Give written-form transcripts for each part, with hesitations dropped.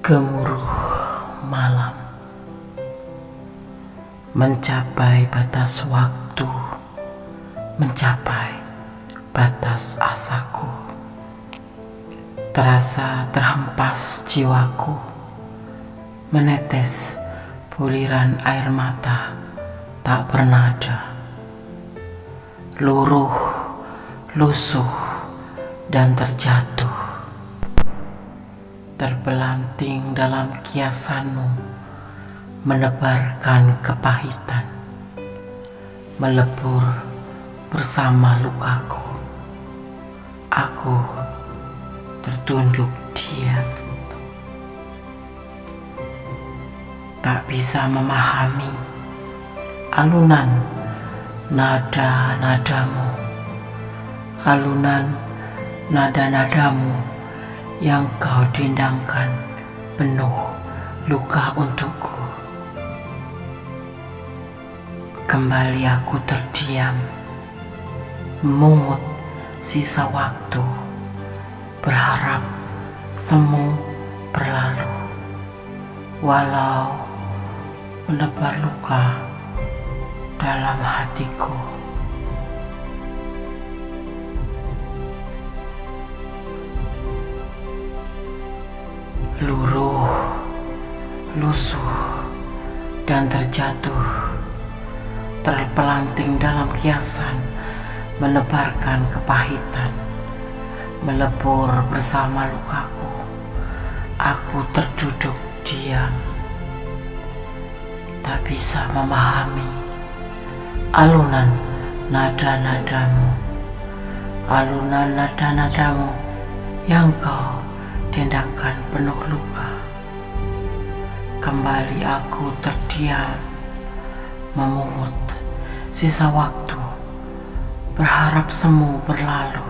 Gemuruh malam mencapai batas waktu, mencapai batas asaku. Terasa terhempas jiwaku, menetes buliran air mata tak bernada. Luruh, lusuh, dan terjatuh, terbelanting dalam kiasanmu, menebarkan kepahitan, melebur bersama lukaku. Aku tertunduk diam, tak bisa memahami alunan nada-nadamu, alunan nada-nadamu yang kau dindangkan penuh luka untukku. Kembali aku terdiam, memungut sisa waktu, berharap semu berlalu, walau menebar luka dalam hatiku. Luruh, lusuh, dan terjatuh, terpelanting dalam kiasan, menebarkan kepahitan, melebur bersama lukaku. Aku terduduk diam, tak bisa memahami alunan nada-nadamu, alunan nada-nadamu yang kau dendangkan penuh luka. Kembali aku terdiam, memungut sisa waktu, berharap semu berlalu,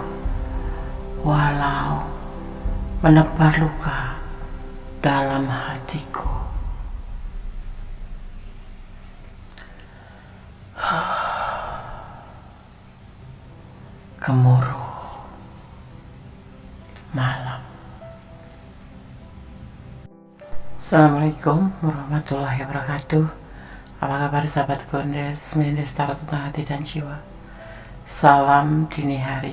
walau menebar luka dalam hatiku. Gemuruh malam. Assalamualaikum warahmatullahi wabarakatuh. Apa kabar sahabat Gondes, Mendes Tarot tentang hati dan jiwa. Salam dini hari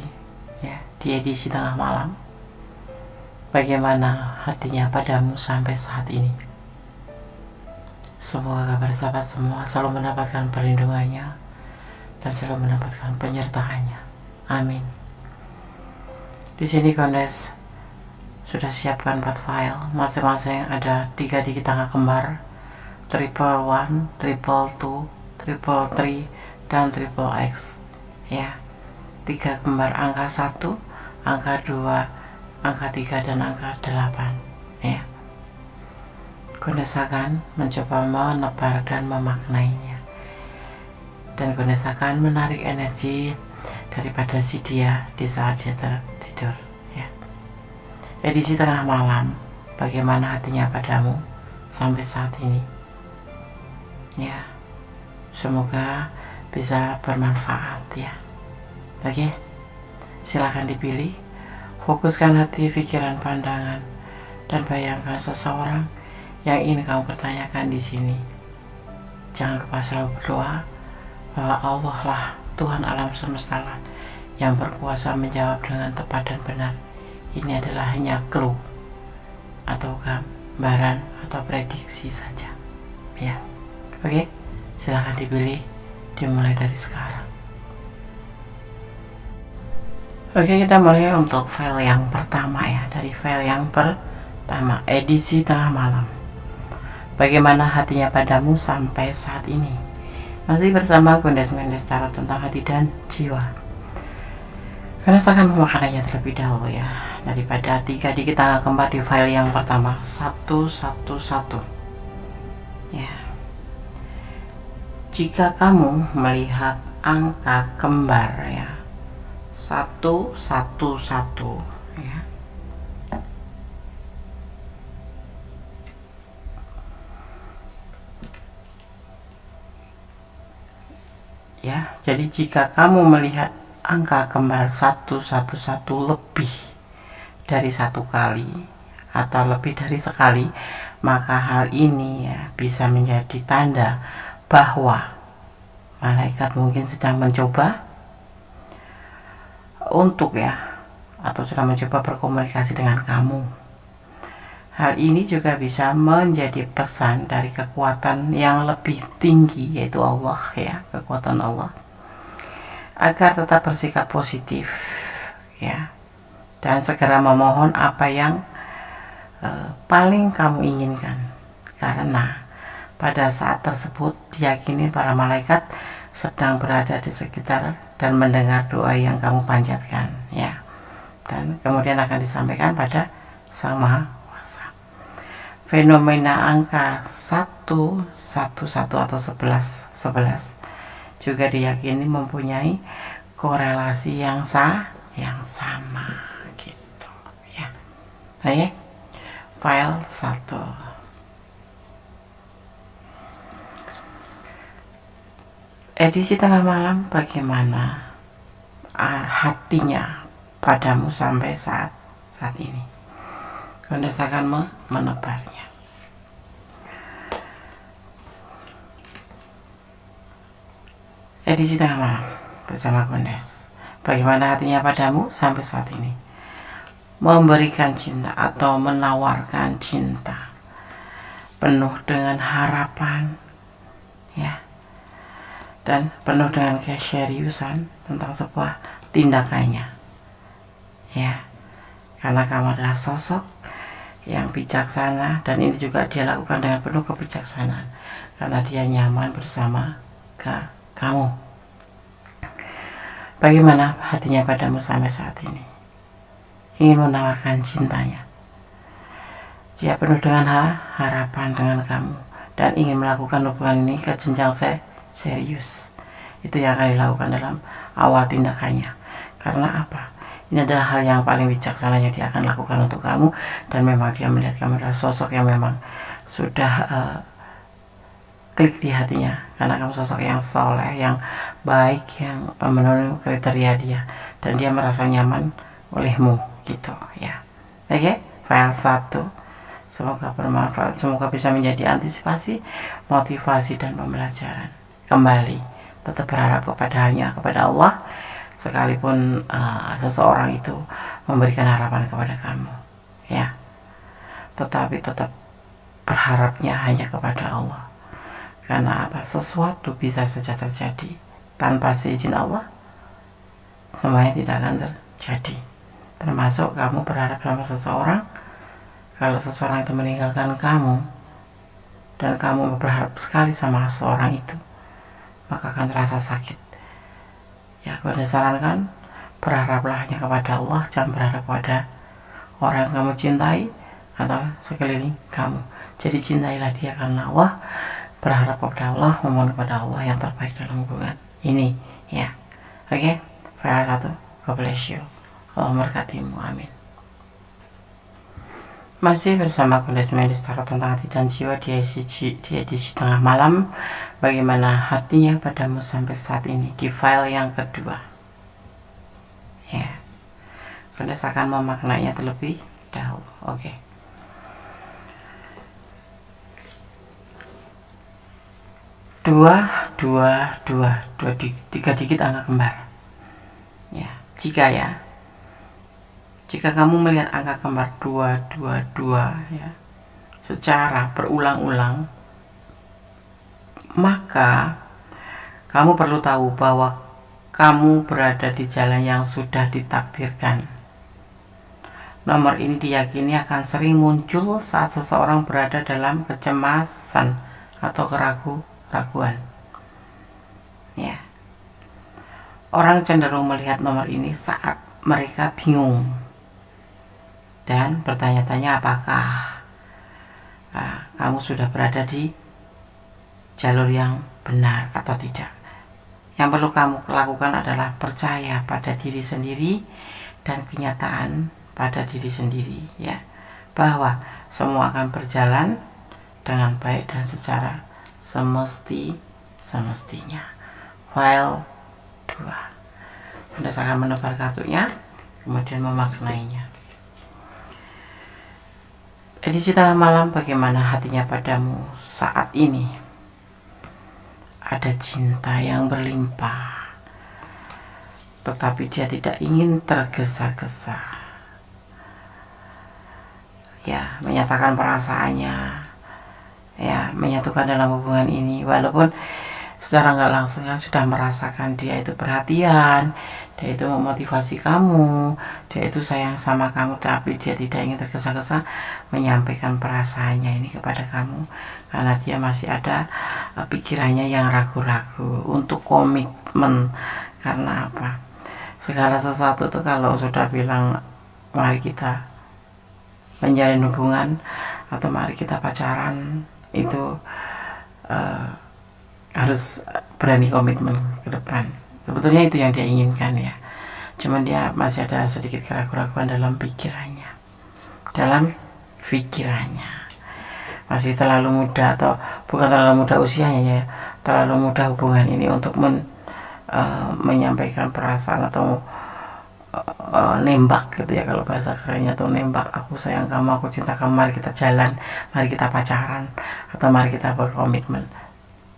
ya, di edisi tengah malam. Bagaimana hatinya padamu sampai saat ini? Semoga kabar sahabat semua selalu mendapatkan perlindungannya dan selalu mendapatkan penyertaannya. Amin. Di sini Gondes sudah siapkan 4 file, masing-masing ada 3 digit angka kembar, 111, 222, 333, dan triple X ya. 3 kembar angka 1, angka 2, angka 3, dan angka 8 ya. Gondes akan mencoba menebar dan memaknainya, dan Gondes akan menarik energi daripada si dia di saat dia tertidur ya. Edisi tengah malam, bagaimana hatinya padamu sampai saat ini ya. Semoga bisa bermanfaat ya. Oke, silakan dipilih, fokuskan hati, pikiran, pandangan, dan bayangkan seseorang yang ingin kamu pertanyakan di sini. Jangan lupa selalu berdoa bahwa Allah lah Tuhan alam semesta lah yang berkuasa menjawab dengan tepat dan benar. Ini adalah hanya clue atau gambaran atau prediksi saja ya. Oke, silahkan dipilih, dimulai dari sekarang. Oke, kita mulai untuk file yang pertama ya. Dari file yang pertama, edisi tengah malam. Bagaimana hatinya padamu sampai saat ini? Masih bersama Gondes Mendes Tarot tentang hati dan jiwa. Karena saya akan memaknainya terlebih dahulu ya, daripada 3 digit angka kembar di file yang pertama, 111 ya. Jika kamu melihat angka kembar ya, 111 ya, ya. Jadi jika kamu melihat angka kembar 111 lebih dari 1 kali atau lebih dari sekali, maka hal ini ya bisa menjadi tanda bahwa malaikat mungkin sedang mencoba untuk atau sedang mencoba berkomunikasi dengan kamu. Hal ini juga bisa menjadi pesan dari kekuatan yang lebih tinggi, yaitu Allah kekuatan Allah, agar tetap bersikap positif dan segera memohon apa yang paling kamu inginkan, karena pada saat tersebut diyakini para malaikat sedang berada di sekitar dan mendengar doa yang kamu panjatkan dan kemudian akan disampaikan pada Sang Maha Kuasa. Fenomena angka 111 atau 11 juga diyakini mempunyai korelasi yang sama gitu ya. Oke, file 1. Edisi tengah malam, bagaimana hatinya padamu sampai saat ini? Kondes akan menebarnya. Edisi tengah malam bersama Kondes. Bagaimana hatinya padamu sampai saat ini? Memberikan cinta atau menawarkan cinta penuh dengan harapan dan penuh dengan keseriusan tentang sebuah tindakannya karena kamu adalah sosok yang bijaksana, dan ini juga dia lakukan dengan penuh kebijaksanaan karena dia nyaman bersama kamu. Bagaimana hatinya padamu sampai saat ini? Ingin menawarkan cintanya. Dia penuh dengan harapan dengan kamu dan ingin melakukan hubungan ini ke jenjang serius. Itu yang akan dilakukan dalam awal tindakannya. Karena apa? Ini adalah hal yang paling bijaksana yang dia akan lakukan untuk kamu, dan memang dia melihat kamu adalah sosok yang memang sudah klik di hatinya, karena kamu sosok yang soleh, yang baik, yang memenuhi kriteria dia, dan dia merasa nyaman olehmu gitu ya. Oke, file 1 semoga bermanfaat, semoga bisa menjadi antisipasi, motivasi, dan pembelajaran. Kembali tetap berharap kepada Allah, sekalipun seseorang itu memberikan harapan kepada kamu tetapi tetap berharapnya hanya kepada Allah. Karena apa? Sesuatu bisa saja terjadi tanpa seizin Allah, semuanya tidak akan terjadi. Termasuk kamu berharap sama seseorang, kalau seseorang itu meninggalkan kamu dan kamu berharap sekali sama seseorang itu, maka akan terasa sakit. Aku sarankan, berharaplah hanya kepada Allah, jangan berharap pada orang yang kamu cintai atau sekeliling kamu. Jadi cintailah dia karena Allah, berharap kepada Allah, memohon kepada Allah yang terbaik dalam hubungan ini Oke, file 1. God bless you. Allah memberkatimu. Amin. Masih bersama Kondes Medis Tarot tentang hati dan jiwa di edisi tengah malam. Bagaimana hatinya padamu sampai saat ini di file yang kedua. Kondes akan memaknainya terlebih dahulu. Oke. Dua, tiga digit angka kembar. Jika kamu melihat angka kembar 222 secara berulang-ulang, maka kamu perlu tahu bahwa kamu berada di jalan yang sudah ditakdirkan. Nomor ini diyakini akan sering muncul saat seseorang berada dalam kecemasan atau keraguan. Orang cenderung melihat nomor ini saat mereka bingung dan bertanya-tanya apakah kamu sudah berada di jalur yang benar atau tidak. Yang perlu kamu lakukan adalah percaya pada diri sendiri dan kenyataan pada diri sendiri bahwa semua akan berjalan dengan baik dan secara semestinya. File 2. Anda akan menebar kartunya, kemudian memaknainya. Edisi tengah malam, bagaimana hatinya padamu saat ini? Ada cinta yang berlimpah, tetapi dia tidak ingin tergesa-gesa, ya, menyatakan perasaannya, ya, menyatukan dalam hubungan ini, walaupun secara nggak langsung kan sudah merasakan dia itu perhatian, dia itu memotivasi kamu, dia itu sayang sama kamu, tapi dia tidak ingin tergesa-gesa menyampaikan perasaannya ini kepada kamu, karena dia masih ada pikirannya yang ragu-ragu untuk komitmen. Karena apa? Segala sesuatu tuh kalau sudah bilang mari kita menjalin hubungan atau mari kita pacaran, itu harus berani komitmen ke depan. Sebetulnya itu yang dia inginkan, ya, cuman dia masih ada sedikit keraguan-keraguan dalam pikirannya, masih terlalu muda, atau bukan terlalu muda usianya, ya, terlalu muda hubungan ini untuk menyampaikan perasaan atau nembak gitu, ya, kalau bahasa kerennya tuh nembak, aku sayang kamu, aku cinta kamu, mari kita jalan, mari kita pacaran, atau mari kita berkomitmen.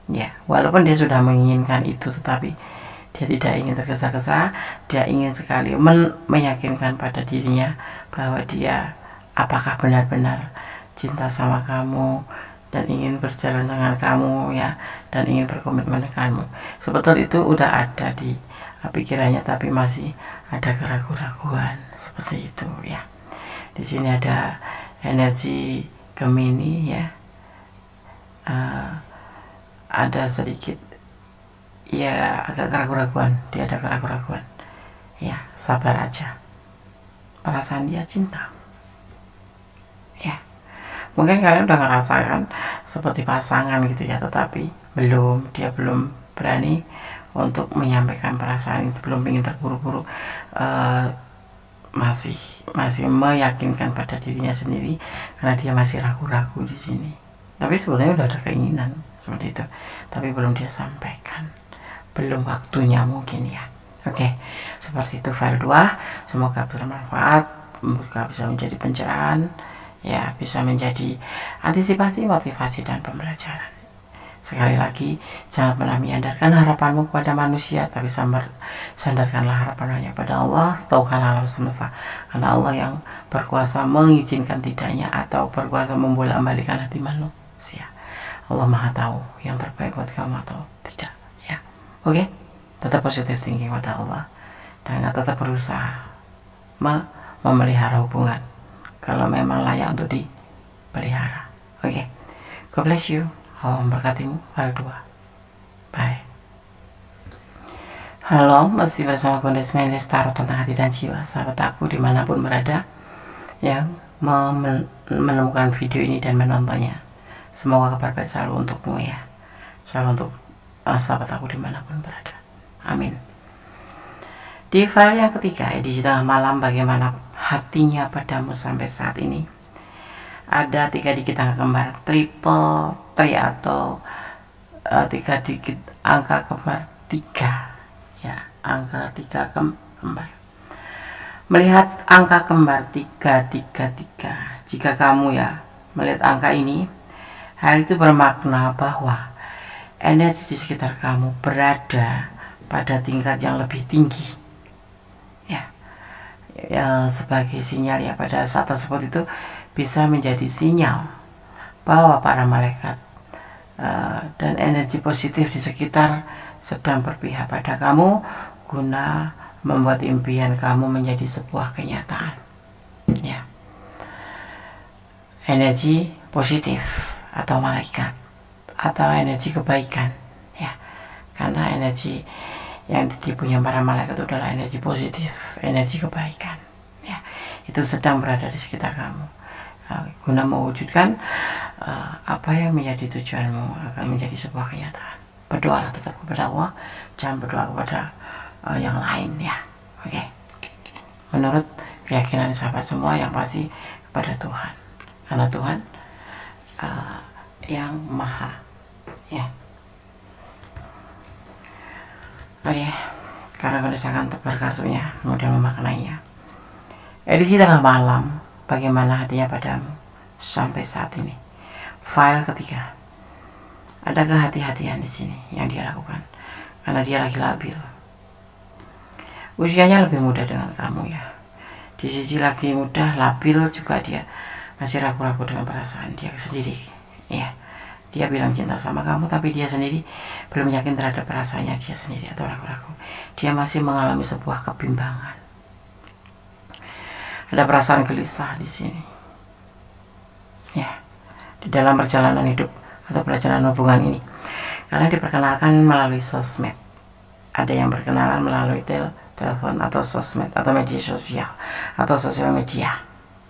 Ya, walaupun dia sudah menginginkan itu, tetapi dia tidak ingin tergesa-gesa. Dia ingin sekali meyakinkan pada dirinya bahwa dia apakah benar-benar cinta sama kamu dan ingin berjalan dengan kamu, ya, dan ingin berkomitmen dengan kamu. Sebetulnya itu udah ada di pikirannya, tapi masih ada keraguan-keraguan seperti itu, ya. Di sini ada energi Gemini, ya. Ada sedikit, ya, agak keraguan-keraguan, dia ada keraguan-keraguan, ya, sabar aja, perasaan dia cinta, ya. Mungkin kalian udah ngerasakan seperti pasangan gitu, ya, tetapi dia belum berani untuk menyampaikan perasaan itu, belum ingin terburu-buru, masih meyakinkan pada dirinya sendiri, karena dia masih ragu-ragu di sini. Tapi sebenarnya udah ada keinginan seperti itu, tapi belum dia sampaikan, belum waktunya mungkin, ya. Oke, seperti itu file 2. Semoga bermanfaat, semoga bisa menjadi pencerahan, ya, bisa menjadi antisipasi, motivasi, dan pembelajaran. Sekali lagi, jangan pernah menyandarkan harapanmu kepada manusia, tapi sandarkanlah harapan hanya pada Allah, Tuhan alam semesta, karena Allah yang berkuasa mengizinkan tidaknya atau berkuasa membolak-balikan hati manusia. Allah Maha tahu yang terbaik buat kamu atau tidak, ya. Oke, tetap positive thinking pada Allah, dan tetap berusaha memelihara hubungan kalau memang layak untuk dipelihara. Oke, God bless you. Allah memberkatimu. File 2. Bye. Halo, masih bersama Kondis Menis Tarot tentang hati dan jiwa. Sahabat aku dimanapun berada yang menemukan video ini dan menontonnya, semoga kabar baik selalu untukmu, ya, selalu untuk sahabat aku dimanapun berada. Amin. Di file yang ketiga, edisi tengah malam, bagaimana hatinya padamu sampai saat ini? Ada 3 digit angka kembar, triple 3 atau 3 digit angka kembar 3, ya, angka 3 kembar. Melihat angka kembar 333, jika kamu, ya, melihat angka ini, hal itu bermakna bahwa energi di sekitar kamu berada pada tingkat yang lebih tinggi, ya, sebagai sinyal, ya, pada saat tersebut itu bisa menjadi sinyal bahwa para malaikat dan energi positif di sekitar sedang berpihak pada kamu guna membuat impian kamu menjadi sebuah kenyataan, ya. Energi positif atau malaikat atau energi kebaikan, ya, karena energi yang dipunya para malaikat itu adalah energi positif, energi kebaikan, ya, itu sedang berada di sekitar kamu guna mewujudkan apa yang menjadi tujuanmu akan menjadi sebuah kenyataan. Berdoalah tetap kepada Allah, jangan berdoa kepada yang lain, ya. Oke. Menurut keyakinan sahabat semua, yang pasti kepada Tuhan, karena Tuhan yang maha, ya. Oke, karena kondisikan tebar kartunya, kemudian memaknainya. Edisi tengah malam, bagaimana hatinya padamu? sampai saat ini. File ketiga, ada kehati-hatian di sini yang dia lakukan karena dia lagi labil. Usianya lebih muda dengan kamu ya. Di sisi lagi muda, labil juga, dia masih ragu-ragu dengan perasaan dia sendiri. Ya, dia bilang cinta sama kamu, tapi dia sendiri belum yakin terhadap perasaannya dia sendiri atau ragu-ragu. Dia masih mengalami sebuah kebimbangan. Ada perasaan gelisah di sini. Ya, di dalam perjalanan hidup atau perjalanan hubungan ini, karena diperkenalkan melalui sosmed. Ada yang berkenalan melalui telepon atau sosmed atau media sosial atau sosial media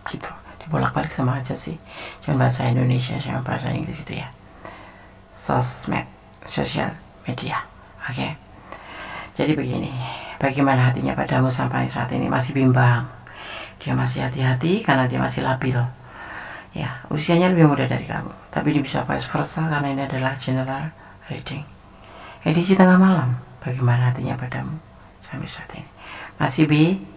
gitu. Dibolak-balik sama aja sih, cuma bahasa Indonesia sama bahasa Inggris gitu ya. Sosmed, sosial media. Oke. Jadi begini, bagaimana hatinya padamu sampai saat ini? Masih bimbang. Dia masih hati-hati karena dia masih labil. Ya, usianya lebih muda dari kamu, tapi dia bisa vice versa karena ini adalah general reading. Edisi tengah malam, bagaimana hatinya padamu sampai saat ini? Masih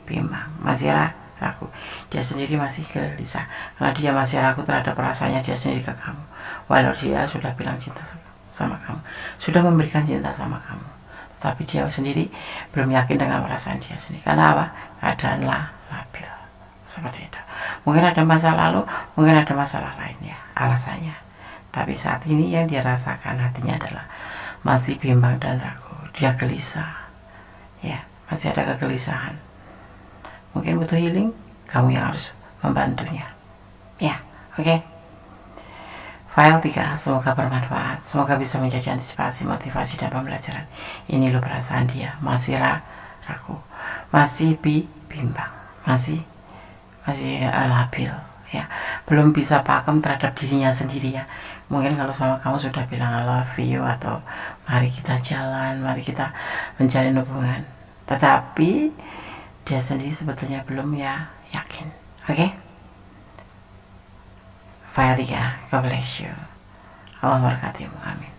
bimbang, masih ragu. Dia sendiri masih gelisah karena dia masih ragu terhadap perasaannya dia sendiri ke kamu. Walau dia sudah bilang cinta sama kamu, sudah memberikan cinta sama kamu, tapi dia sendiri belum yakin dengan perasaan dia sendiri. Karena apa? Keadaan labil seperti itu. Mungkin ada masa lalu, mungkin ada masalah lainnya alasannya, tapi saat ini yang dia rasakan hatinya adalah masih bimbang dan ragu. Dia gelisah ya, masih ada kegelisahan. Mungkin butuh healing, kamu yang harus membantunya ya. Oke. File 3, semoga bermanfaat, semoga bisa menjadi antisipasi, motivasi, dan pembelajaran. Ini loh perasaan dia, masih ragu, masih bimbang, masih labil ya, belum bisa pakem terhadap dirinya sendiri ya. Mungkin kalau sama kamu sudah bilang I love you atau mari kita jalan, mari kita menjalin hubungan, tetapi dia sendiri sebetulnya belum ya yakin. Oke. File 3, God bless you, Allah memberkatimu, amin.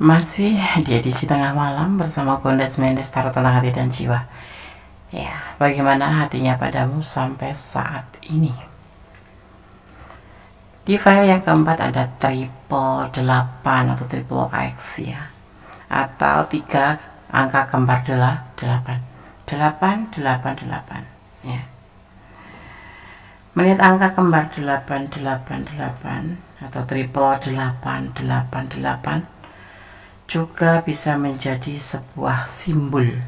Masih di edisi tengah malam bersama Gondes Mendes, Tarot tentang hati dan jiwa. Ya, bagaimana hatinya padamu sampai saat ini? Di file yang keempat ada triple 8 atau triple X ya, atau 3 angka kembar 8 ya. Melihat angka kembar 888 atau triple 888 juga bisa menjadi sebuah simbol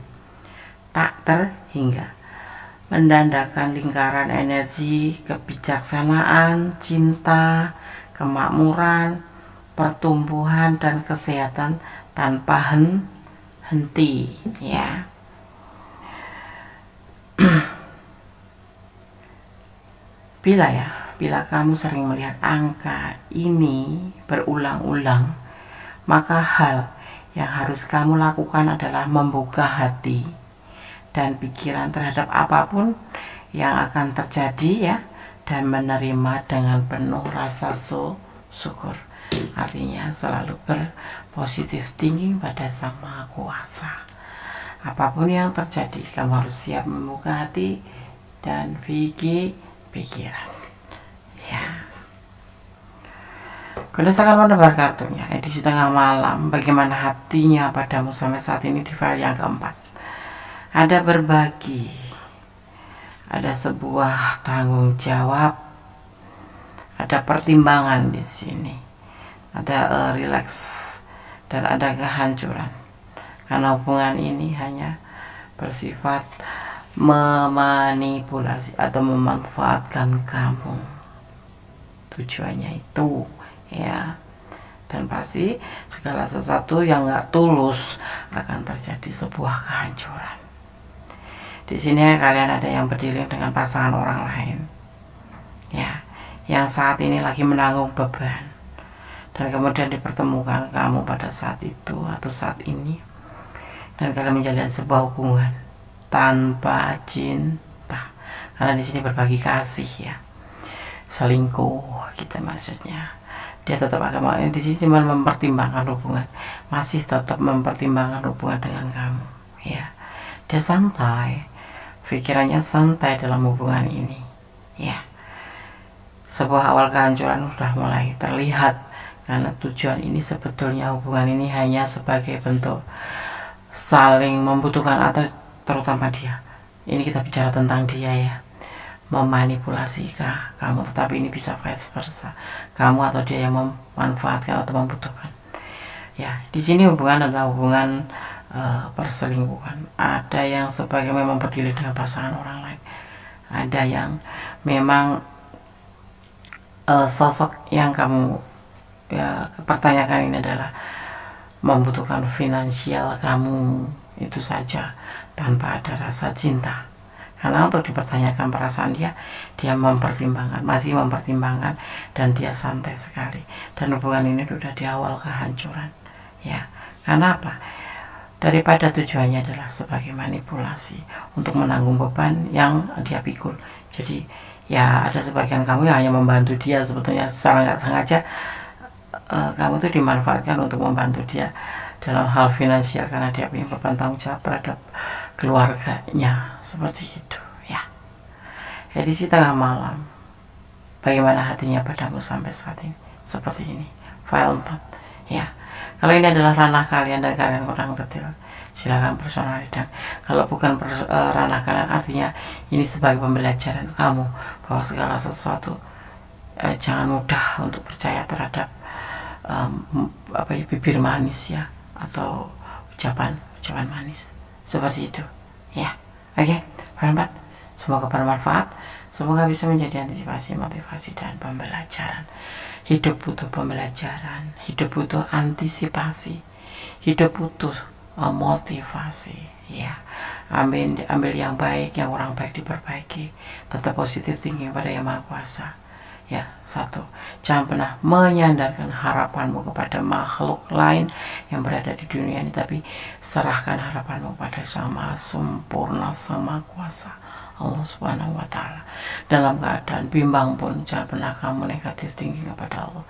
tak terhingga, mendandakan lingkaran energi kebijaksanaan, cinta, kemakmuran, pertumbuhan, dan kesehatan tanpa henti ya. Bila kamu sering melihat angka ini berulang-ulang, maka hal yang harus kamu lakukan adalah membuka hati dan pikiran terhadap apapun yang akan terjadi ya, dan menerima dengan penuh rasa syukur. Artinya selalu berpositif thinking pada Sang Maha Kuasa. Apapun yang terjadi, kamu harus siap membuka hati dan pikiran ya. Gondes akan menebar kartunya edisi tengah malam, bagaimana hatinya padamu sampai saat ini. Di file yang keempat ada berbagi, ada sebuah tanggung jawab, ada pertimbangan di sini, ada relax, dan ada kehancuran karena hubungan ini hanya bersifat memanipulasi atau memanfaatkan kamu. Tujuannya itu ya, dan pasti segala sesuatu yang gak tulus akan terjadi sebuah kehancuran. Di sini kalian ada yang berdiri dengan pasangan orang lain ya, yang saat ini lagi menanggung beban, dan kemudian dipertemukan kamu pada saat itu atau saat ini, dan kalian menjalin sebuah hubungan tanpa cinta, karena di sini berbagi kasih ya, selingkuh kita maksudnya. Dia tetap akan di sini cuma mempertimbangkan hubungan, masih tetap mempertimbangkan hubungan dengan kamu ya. Dia santai, pikirannya santai dalam hubungan ini ya. sebuah awal kehancuran sudah mulai terlihat, karena tujuan ini sebetulnya hubungan ini hanya sebagai bentuk saling membutuhkan, atau terutama dia, ini kita bicara tentang dia ya, memanipulasi kamu, tetapi ini bisa vice versa, kamu atau dia yang memanfaatkan atau membutuhkan. Ya, di sini hubungan adalah hubungan perselingkuhan. Ada yang sebagai memang berdiri dengan pasangan orang lain, ada yang memang sosok yang kamu pertanyakan ini adalah membutuhkan finansial kamu itu saja, tanpa ada rasa cinta. Karena untuk dipertanyakan perasaan dia mempertimbangkan, masih mempertimbangkan, dan dia santai sekali. Dan hubungan ini sudah di awal kehancuran. Ya, karena apa? Daripada tujuannya adalah sebagai manipulasi untuk menanggung beban yang dia pikul. Jadi ya ada sebagian kamu yang hanya membantu dia, sebetulnya secara nggak sengaja kamu tuh dimanfaatkan untuk membantu dia dalam hal finansial, karena dia punya beban tanggung jawab terhadap keluarganya, seperti itu ya. Edisi tengah malam, bagaimana hatinya padamu sampai saat ini? Seperti ini, file 4 ya. Kalau ini adalah ranah kalian dan kalian kurang detail, silakan personal reading. Kalau bukan ranah kalian, artinya ini sebagai pembelajaran kamu bahwa segala sesuatu jangan mudah untuk percaya terhadap bibir manis ya, atau ucapan manis seperti itu ya. Oke, bermanfaat, semoga bermanfaat, semoga bisa menjadi antisipasi, motivasi, dan pembelajaran. Hidup butuh pembelajaran, hidup butuh antisipasi, hidup butuh motivasi ya. Ambil yang baik, yang kurang baik diperbaiki, tetap positif thinking pada Yang Maha Kuasa ya. 1, jangan pernah menyandarkan harapanmu kepada makhluk lain yang berada di dunia ini, tapi serahkan harapanmu pada Sang Maha Sempurna, Sang Maha Kuasa, Allah Subhanahu wa Ta'ala. Dalam keadaan bimbang pun jangan pernah kamu negatif thinking kepada Allah,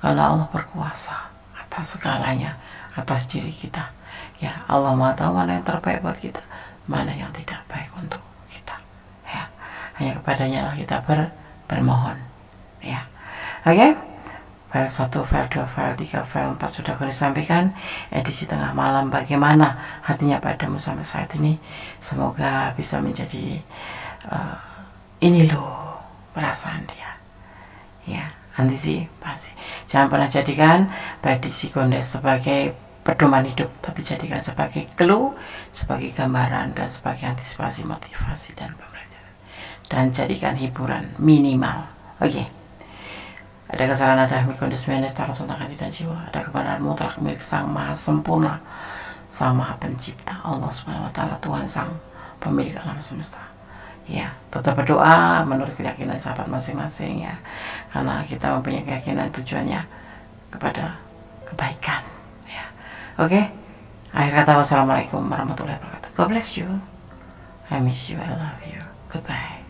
karena Allah berkuasa atas segalanya, atas diri kita ya. Allah Maha tahu mana yang terbaik buat kita, mana yang tidak baik untuk kita ya. Hanya kepadanya kita bermohon ya. Oke, file 1, file 2, file 3, file 4 sudah kami sampaikan. Edisi tengah malam, bagaimana hatinya padamu sampai saat ini? Semoga bisa menjadi ini loh perasaan dia ya, antisipasi. Jangan pernah jadikan prediksi Gondes sebagai pedoman hidup, tapi jadikan sebagai clue, sebagai gambaran, dan sebagai antisipasi, motivasi, dan pembelajaran, dan jadikan hiburan minimal. Oke. Ada kesalahan, ada Gondes Menes, taruh tentang hati dan jiwa. Ada kebenaran mutlak milik Sang Maha Sempurna, Sang Maha Pencipta, Allah Subhanahu wa Ta'ala, Tuhan Sang Pemilik alam semesta ya. Tetap berdoa menurut keyakinan sahabat masing-masing ya, karena kita mempunyai keyakinan tujuannya kepada kebaikan ya. Oke, akhir kata, wassalamualaikum warahmatullahi wabarakatuh. God bless you, I miss you, I love you, goodbye.